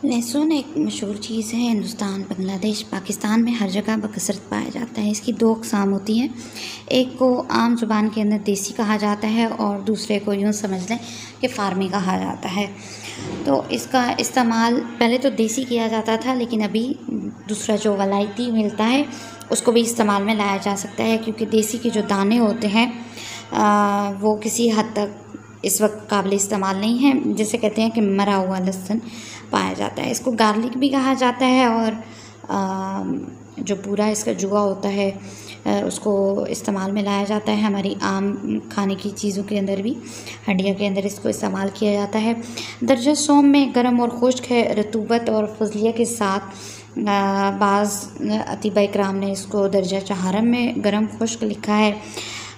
लहसुन एक मशहूर चीज़ है। हिंदुस्तान, बांग्लादेश, पाकिस्तान में हर जगह बकसरत पाया जाता है। इसकी दो अक़साम होती हैं, एक को आम ज़ुबान के अंदर देसी कहा जाता है और दूसरे को यूँ समझ लें कि फ़ार्मी कहा जाता है। तो इसका इस्तेमाल पहले तो देसी किया जाता था, लेकिन अभी दूसरा जो वलायती मिलता है उसको भी इस्तेमाल में लाया जा सकता है, क्योंकि देसी के जो दाने होते हैं वो किसी हद तक इस वक्त काबिल इस्तेमाल नहीं है। जैसे कहते हैं कि मरा हुआ लहसुन पाया जाता है। इसको गार्लिक भी कहा जाता है और जो पूरा इसका जुआ होता है उसको इस्तेमाल में लाया जाता है। हमारी आम खाने की चीज़ों के अंदर भी, हड्डियों के अंदर इसको इस्तेमाल किया जाता है। दर्जा सोम में गर्म और खुश्क है। रतूबत और फजलिया के साथ बाज़ अतीबा इकराम ने इसको दर्जा चहारम में गर्म खुश्क लिखा है।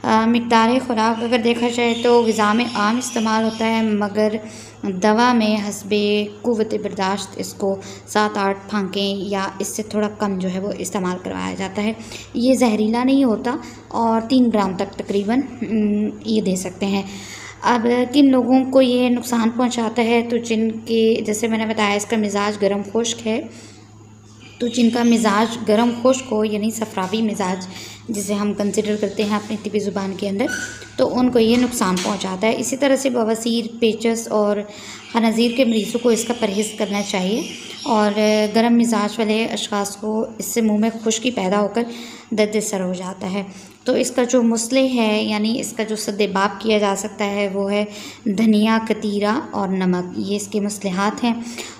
मिक़दार ख़ुराक अगर देखा जाए तो ग़िज़ा में आम इस्तेमाल होता है, मगर दवा में हस्बे क़ुव्वत बर्दाश्त इसको 7-8 फांकें या इससे थोड़ा कम जो है वो इस्तेमाल करवाया जाता है। ये जहरीला नहीं होता और 3 ग्राम तक तकरीबन ये दे सकते हैं। अब किन लोगों को ये नुकसान पहुंचाता है, तो जिनके, जैसे मैंने बताया, इसका मिजाज गर्म खुश्क है, तो जिनका मिजाज गर्म खुश्क हो, यानी सफरावी मिजाज जिसे हम कंसिडर करते हैं अपनी तिबी ज़ुबान के अंदर, तो उनको ये नुकसान पहुंचाता है। इसी तरह से बवासीर, पेचस और खनाज़ीर के मरीज़ों को इसका परहेज़ करना चाहिए। और गर्म मिजाज वाले अशख़ास को इससे मुंह में खुश्की पैदा होकर दर्द सर हो जाता है। तो इसका जो मुस्ले है, यानी इसका जो सद्देबाब किया जा सकता है, वो है धनिया, कतीरा और नमक। ये इसके मसलहात हैं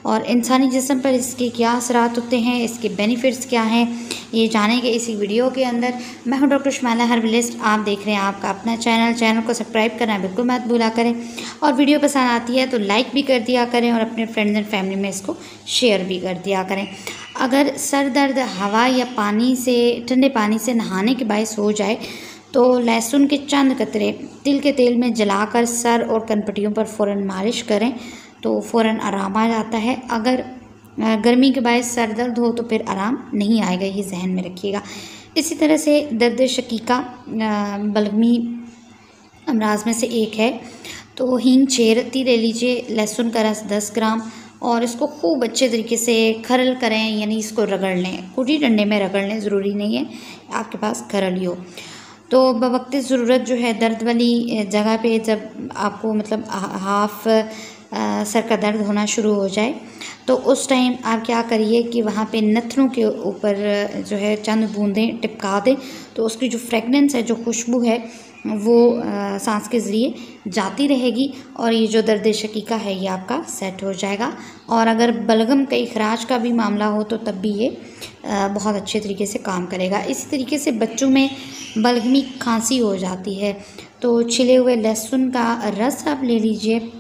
और इंसानी जिस्म पर इसके क्या असरात होते हैं, इसके बेनिफिट्स क्या हैं, ये जानेंगे इसी वीडियो के अंदर। मैं हूं डॉक्टर शुमाइला हर्बलिस्ट। आप देख रहे हैं आपका अपना चैनल को सब्सक्राइब करना बिल्कुल मत भूला करें, और वीडियो पसंद आती है तो लाइक भी कर दिया करें और अपने फ्रेंड्स एंड फैमिली में इसको शेयर भी कर दिया करें। अगर सर दर्द हवा या पानी से, ठंडे पानी से नहाने के बायस हो जाए तो लहसुन के चंद कतरे तिल के तेल में जलाकर सर और कनपट्टियों पर फ़ौरन मालिश करें तो फ़ौरन आराम आ जाता है। अगर गर्मी के बायस सर दर्द हो तो फिर आराम नहीं आएगा, ये जहन में रखिएगा। इसी तरह से दर्द शकीका बलगमी अमराज में से एक है, तो हींग 6 रत्ती ले लीजिए, लहसुन का रस 10 ग्राम, और इसको खूब अच्छे तरीके से खरल करें, यानी इसको रगड़ लें। कुटी डंडे में रगड़ लें, ज़रूरी नहीं है आपके पास खरल ही हो। तो बवक्त ज़रूरत जो है दर्द वाली जगह पे, जब आपको मतलब हाफ सर का दर्द होना शुरू हो जाए, तो उस टाइम आप क्या करिए कि वहाँ पे नथनों के ऊपर जो है चंद बूंदें टिपका दें, तो उसकी जो फ्रेगनेंस है, जो खुशबू है, वो सांस के ज़रिए जाती रहेगी और ये जो दर्द शकीका है ये आपका सेट हो जाएगा। और अगर बलगम का इखराज का भी मामला हो तो तब भी ये बहुत अच्छे तरीके से काम करेगा। इसी तरीके से बच्चों में बलगमी खांसी हो जाती है, तो छिले हुए लहसुन का रस आप ले लीजिए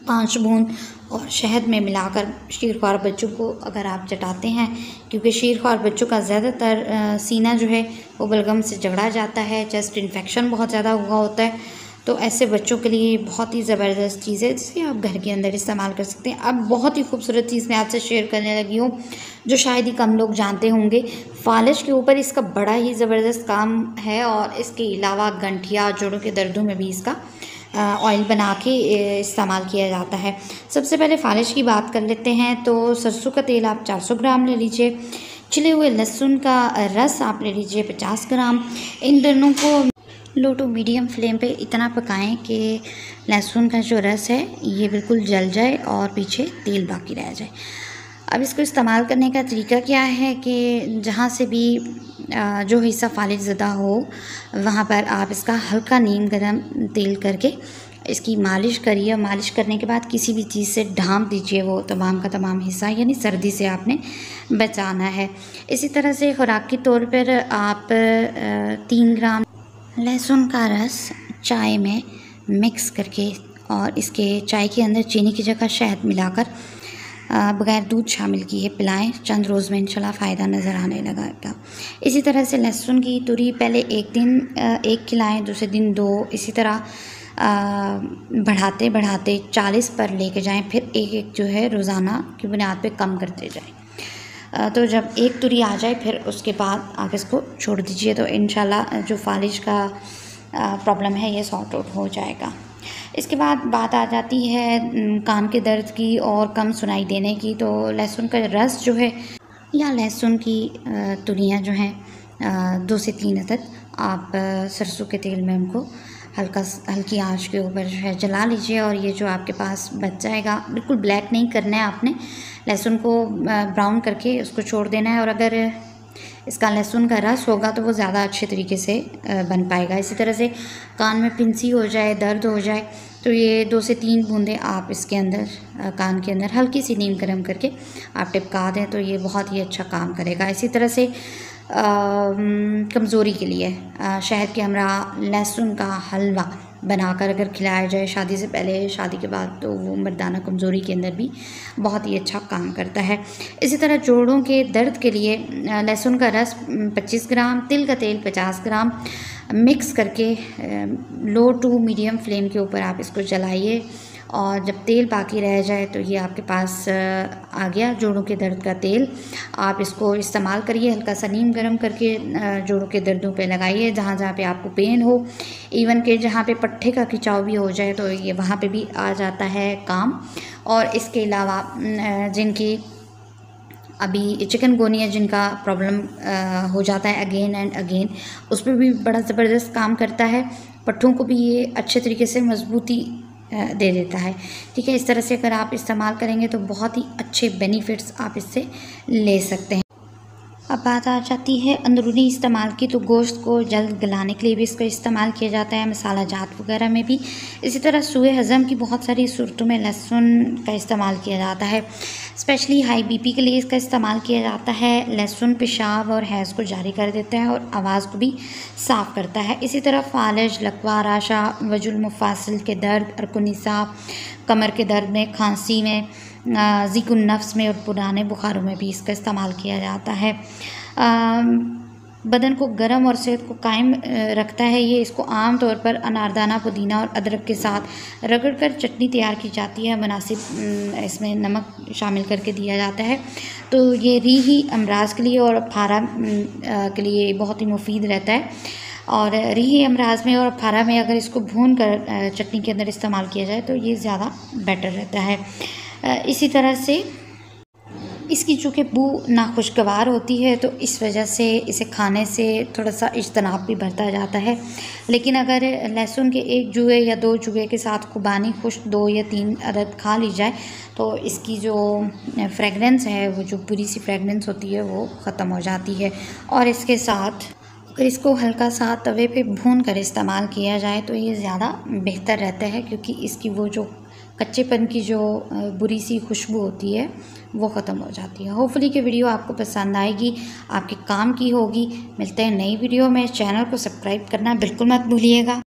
5 बूंद, और शहद में मिलाकर शीरख्वार बच्चों को अगर आप चटाते हैं, क्योंकि शीरख्वार बच्चों का ज़्यादातर सीना जो है वो बलगम से जकड़ा जाता है, चेस्ट इन्फेक्शन बहुत ज़्यादा हुआ होता है, तो ऐसे बच्चों के लिए बहुत ही ज़बरदस्त चीज़ है जिसे आप घर के अंदर इस्तेमाल कर सकते हैं। अब बहुत ही खूबसूरत चीज़ मैं आपसे शेयर करने लगी हूँ जो शायद ही कम लोग जानते होंगे। फालिज के ऊपर इसका बड़ा ही ज़बरदस्त काम है, और इसके अलावा गंठिया, जोड़ों के दर्दों में भी इसका ऑयल बना के इस्तेमाल किया जाता है। सबसे पहले फालिज की बात कर लेते हैं, तो सरसों का तेल आप 400 ग्राम ले लीजिए, छिले हुए लहसुन का रस आप ले लीजिए 50 ग्राम। इन दोनों को लो टू मीडियम फ्लेम पे इतना पकाएं कि लहसुन का जो रस है ये बिल्कुल जल जाए और पीछे तेल बाकी रह जाए। अब इसको इस्तेमाल करने का तरीका क्या है कि जहाँ से भी जो हिस्सा फालिज ज़दा हो वहाँ पर आप इसका हल्का नीम गरम तेल करके इसकी मालिश करिए। मालिश करने के बाद किसी भी चीज़ से ढाँप दीजिए वो तमाम का तमाम हिस्सा, यानी सर्दी से आपने बचाना है। इसी तरह से खुराक के तौर पर आप 3 ग्राम लहसुन का रस चाय में मिक्स करके, और इसके चाय के अंदर चीनी की जगह शहद मिलाकर बग़ैर दूध शामिल किए पिलाएं। चंद रोज़ में इंशाल्लाह फ़ायदा नज़र आने लगेगा। इसी तरह से लहसुन की तुरी पहले एक दिन 1 खिलाएँ, दूसरे दिन 2, इसी तरह बढ़ाते बढ़ाते 40 पर लेके जाएं, फिर एक जो है रोज़ाना की बुनियाद पे कम करते जाएं। तो जब 1 तुरी आ जाए फिर उसके बाद आप इसको छोड़ दीजिए, तो इंशाल्लाह जो फालिज का प्रॉब्लम है ये सॉर्ट आउट हो जाएगा। इसके बाद बात आ जाती है कान के दर्द की और कम सुनाई देने की। तो लहसुन का रस जो है या लहसुन की तुरियाँ जो हैं 2 से 3 अदद आप सरसों के तेल में उनको हल्की आंच के ऊपर जो है जला लीजिए। और ये जो आपके पास बच जाएगा, बिल्कुल ब्लैक नहीं करना है आपने, लहसुन को ब्राउन करके उसको छोड़ देना है। और अगर इसका लहसुन का रस होगा तो वो ज़्यादा अच्छे तरीके से बन पाएगा। इसी तरह से कान में पिंसी हो जाए, दर्द हो जाए, तो ये 2 से 3 बूंदें आप इसके अंदर कान के अंदर हल्की सी नीम गर्म करके आप टिपका दें तो ये बहुत ही अच्छा काम करेगा। इसी तरह से कमज़ोरी के लिए शहद के हमरा लहसुन का हलवा बनाकर अगर खिलाया जाए शादी से पहले, शादी के बाद, तो वो मर्दाना कमज़ोरी के अंदर भी बहुत ही अच्छा काम करता है। इसी तरह जोड़ों के दर्द के लिए लहसुन का रस 25 ग्राम, तिल का तेल 50 ग्राम मिक्स करके लो टू मीडियम फ्लेम के ऊपर आप इसको जलाइए। और जब तेल बाकी रह जाए तो ये आपके पास आ गया जोड़ों के दर्द का तेल। आप इसको इस्तेमाल करिए, हल्का सा नीम गर्म करके जोड़ों के दर्दों पे लगाइए, जहाँ जहाँ पे आपको पेन हो। इवन के जहाँ पे पट्टे का खिंचाव भी हो जाए तो ये वहाँ पे भी आ जाता है काम। और इसके अलावा जिनकी अभी चिकनगुनिया जिनका प्रॉब्लम हो जाता है अगेन एंड अगेन, उस पर भी बड़ा ज़बरदस्त काम करता है। पट्टों को भी ये अच्छे तरीके से मजबूती दे देता है। ठीक है, इस तरह से अगर आप इस्तेमाल करेंगे तो बहुत ही अच्छे बेनिफिट्स आप इससे ले सकते हैं। अब बात आ जाती है अंदरूनी इस्तेमाल की। तो गोश्त को जल्द गलाने के लिए भी इसका इस्तेमाल किया जाता है, मसाला जात वगैरह में भी। इसी तरह सूए हज़म की बहुत सारी सूरतों में लहसुन का इस्तेमाल किया जाता है। स्पेशली हाई बीपी के लिए इसका इस्तेमाल किया जाता है। लहसुन पेशाब और हैज़ को जारी कर देता है और आवाज़ को भी साफ़ करता है। इसी तरह फालज, लकवा, राशा, वजुल मुफासिल के दर्द, अरकुनिसा, कमर के दर्द में, खांसी में, ज़िकुन नफ्स में और पुराने बुखारों में भी इसका इस्तेमाल किया जाता है। बदन को गर्म और सेहत को कायम रखता है ये। इसको आम तौर पर अनारदाना, पुदीना और अदरक के साथ रगड़कर चटनी तैयार की जाती है। मुनासिब इसमें नमक शामिल करके दिया जाता है। तो ये रीही अमराज के लिए और फारा के लिए बहुत ही मुफीद रहता है। और रीही अमराज में और फारा में अगर इसको भून कर चटनी के अंदर इस्तेमाल किया जाए तो ये ज़्यादा बेटर रहता है। इसी तरह से इसकी चूँकि बू नाखुशगवार होती है तो इस वजह से इसे खाने से थोड़ा सा इज्तनाब भी बढ़ता जाता है। लेकिन अगर लहसुन के 1 जुए या 2 जुए के साथ खुबानी खुश्क 2 या 3 अदद खा ली जाए तो इसकी जो फ्रेगरेंस है, वो जो बुरी सी फ्रेगरेंस होती है, वो ख़त्म हो जाती है। और इसके साथ अगर इसको हल्का सा तवे पे भून कर इस्तेमाल किया जाए तो ये ज़्यादा बेहतर रहता है, क्योंकि इसकी वो जो कच्चेपन की जो बुरी सी खुशबू होती है वो ख़त्म हो जाती है। होपफुली कि वीडियो आपको पसंद आएगी, आपके काम की होगी। मिलते हैं नई वीडियो में। चैनल को सब्सक्राइब करना बिल्कुल मत भूलिएगा।